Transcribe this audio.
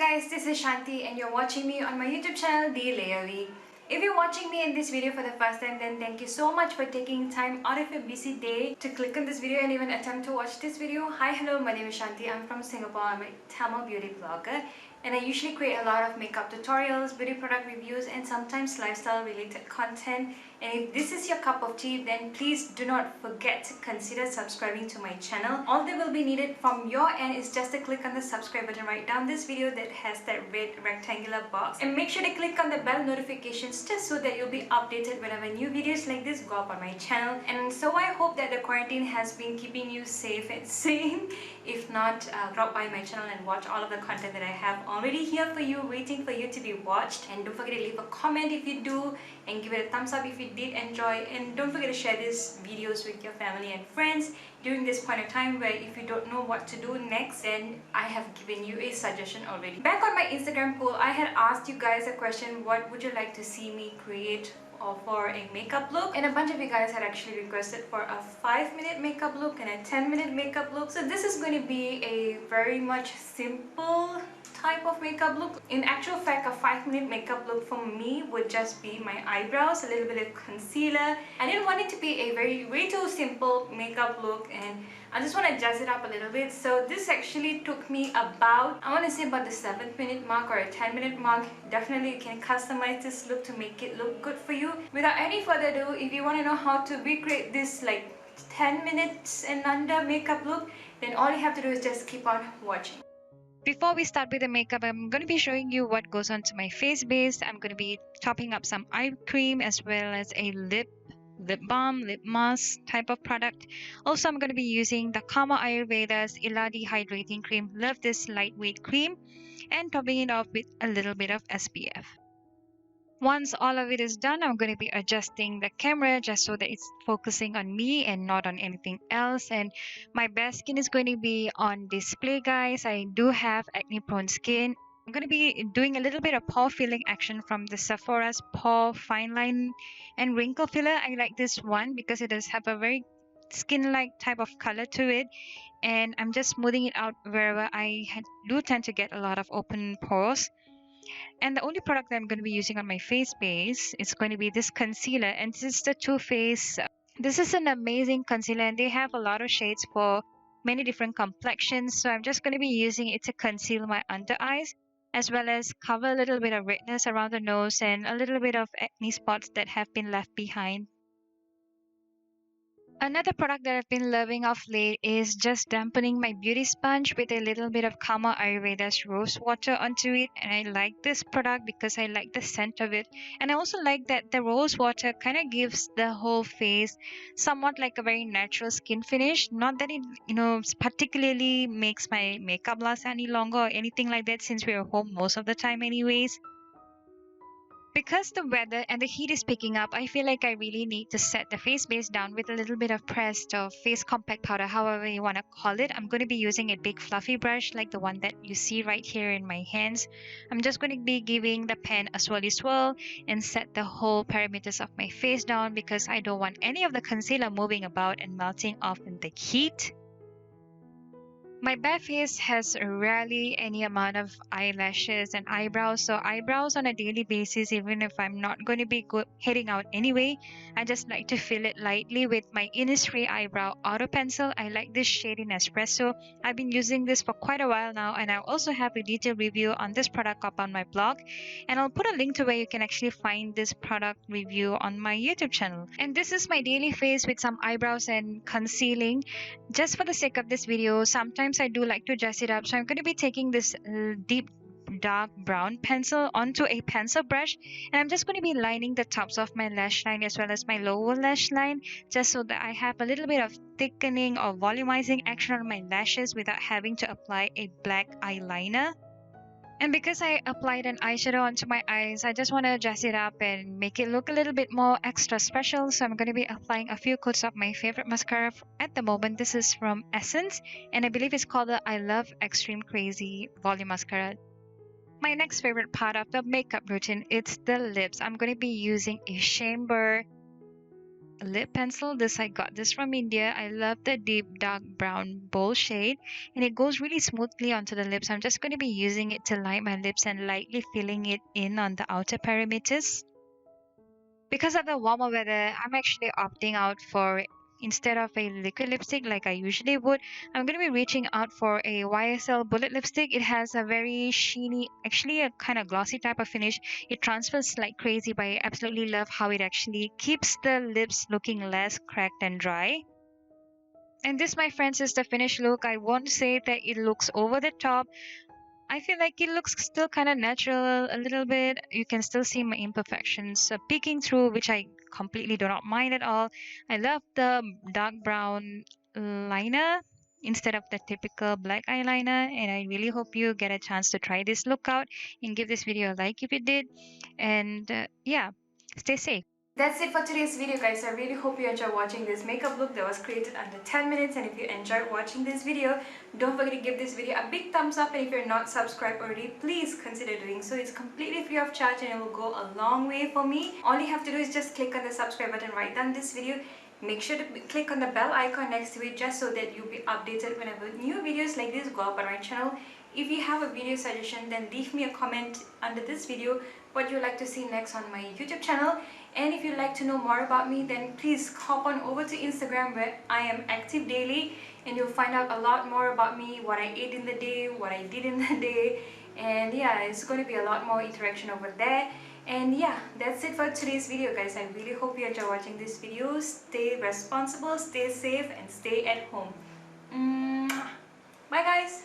guys, this is Shanti and you're watching me on my YouTube channel, TheLeiaV. If you're watching me in this video for the first time, then thank you so much for taking time out of your busy day to click on this video and even attempt to watch this video. Hi, hello, my name is Shanti. I'm from Singapore. I'm a Tamil beauty blogger and I usually create a lot of makeup tutorials, beauty product reviews and sometimes lifestyle related content. And if this is your cup of tea, then please do not forget to consider subscribing to my channel. All that will be needed from your end is just to click on the subscribe button right down this video that has that red rectangular box. And make sure to click on the bell notifications just so that you'll be updated whenever new videos like this go up on my channel. And so I hope that the quarantine has been keeping you safe and sane. If not, drop by my channel and watch all of the content that I have already here for you, waiting for you to be watched. And don't forget to leave a comment if you do, and give it a thumbs up if you did enjoy, and don't forget to share these videos with your family and friends during this point of time where if you don't know what to do next, then I have given you a suggestion already. Back on my Instagram poll, I had asked you guys a question: what would you like to see me create or for a makeup look? And a bunch of you guys had actually requested for a 5-minute makeup look and a 10-minute makeup look. So this is going to be a very much simple type of makeup look. In actual fact, a 5-minute makeup look for me would just be my eyebrows, a little bit of concealer. I didn't want it to be a way too simple makeup look, and I just want to jazz it up a little bit. So this actually took me about, I want to say about the 7-minute mark or a 10-minute mark. Definitely you can customize this look to make it look good for you. Without any further ado, if you want to know how to recreate this like 10 minutes and under makeup look, then all you have to do is just keep on watching. Before we start with the makeup, I'm going to be showing you what goes onto my face base. I'm going to be topping up some eye cream as well as a lip balm, lip mask type of product. Also, I'm going to be using the Kama Ayurveda's Iladi Hydrating Cream. Love this lightweight cream, and topping it off with a little bit of SPF. Once all of it is done, I'm going to be adjusting the camera just so that it's focusing on me and not on anything else. And my best skin is going to be on display, guys. I do have acne prone skin. I'm going to be doing a little bit of pore filling action from the Sephora's Pore Fine Line and Wrinkle Filler. I like this one because it does have a very skin-like type of color to it. And I'm just smoothing it out wherever I do tend to get a lot of open pores. And the only product that I'm going to be using on my face base is going to be this concealer, and this is the Too Faced. This is an amazing concealer and they have a lot of shades for many different complexions. So I'm just going to be using it to conceal my under eyes as well as cover a little bit of redness around the nose and a little bit of acne spots that have been left behind. Another product that I've been loving of late is just dampening my beauty sponge with a little bit of Kama Ayurveda's rose water onto it. And I like this product because I like the scent of it. And I also like that the rose water kind of gives the whole face somewhat like a very natural skin finish. Not that it, particularly makes my makeup last any longer or anything like that, since we're home most of the time anyways. Because the weather and the heat is picking up, I feel like I really need to set the face base down with a little bit of pressed or face compact powder, however you want to call it. I'm going to be using a big fluffy brush like the one that you see right here in my hands. I'm just going to be giving the pen a swirly swirl and set the whole perimeters of my face down because I don't want any of the concealer moving about and melting off in the heat. My bare face has rarely any amount of eyelashes and eyebrows, so eyebrows on a daily basis, even if I'm not going to be heading out anyway, I just like to fill it lightly with my Innisfree Eyebrow Auto Pencil. I like this shade in Espresso. I've been using this for quite a while now, and I also have a detailed review on this product up on my blog, and I'll put a link to where you can actually find this product review on my YouTube channel. And this is my daily face with some eyebrows and concealing. Just for the sake of this video, sometimes I do like to dress it up, so I'm going to be taking this deep dark brown pencil onto a pencil brush, and I'm just going to be lining the tops of my lash line as well as my lower lash line, just so that I have a little bit of thickening or volumizing action on my lashes without having to apply a black eyeliner. And because I applied an eyeshadow onto my eyes, I just want to dress it up and make it look a little bit more extra special. So I'm going to be applying a few coats of my favorite mascara at the moment. This is from Essence, and I believe it's called the I Love Extreme Crazy Volume Mascara. My next favorite part of the makeup routine, it's the lips. I'm going to be using a chamber lip pencil. I got this from India. I love the deep dark brown bold shade, and it goes really smoothly onto the lips. I'm just going to be using it to line my lips and lightly filling it in on the outer perimeters. Because of the warmer weather, I'm actually opting out for, instead of a liquid lipstick like I usually would, I'm going to be reaching out for a YSL bullet lipstick. It has a very sheeny, actually a kind of glossy type of finish. It transfers like crazy, but I absolutely love how it actually keeps the lips looking less cracked and dry. And this, my friends, is the finished look. I won't say that it looks over the top. I feel like it looks still kind of natural a little bit. You can still see my imperfections peeking through, which I completely do not mind at all. I love the dark brown liner instead of the typical black eyeliner, and I really hope you get a chance to try this look out and give this video a like if you did. And yeah, stay safe. That's it for today's video, guys. I really hope you enjoyed watching this makeup look that was created under 10 minutes. And if you enjoyed watching this video, don't forget to give this video a big thumbs up. And if you're not subscribed already, please consider doing so. It's completely free of charge and it will go a long way for me. All you have to do is just click on the subscribe button right down this video. Make sure to click on the bell icon next to it just so that you'll be updated whenever new videos like this go up on my channel. If you have a video suggestion, then leave me a comment under this video what you'd like to see next on my YouTube channel. And if you'd like to know more about me, then please hop on over to Instagram where I am active daily, and you'll find out a lot more about me, what I ate in the day, what I did in the day, and yeah, it's going to be a lot more interaction over there. And yeah, that's it for today's video, guys. I really hope you enjoy watching this video. Stay responsible, stay safe, and stay at home. Bye guys.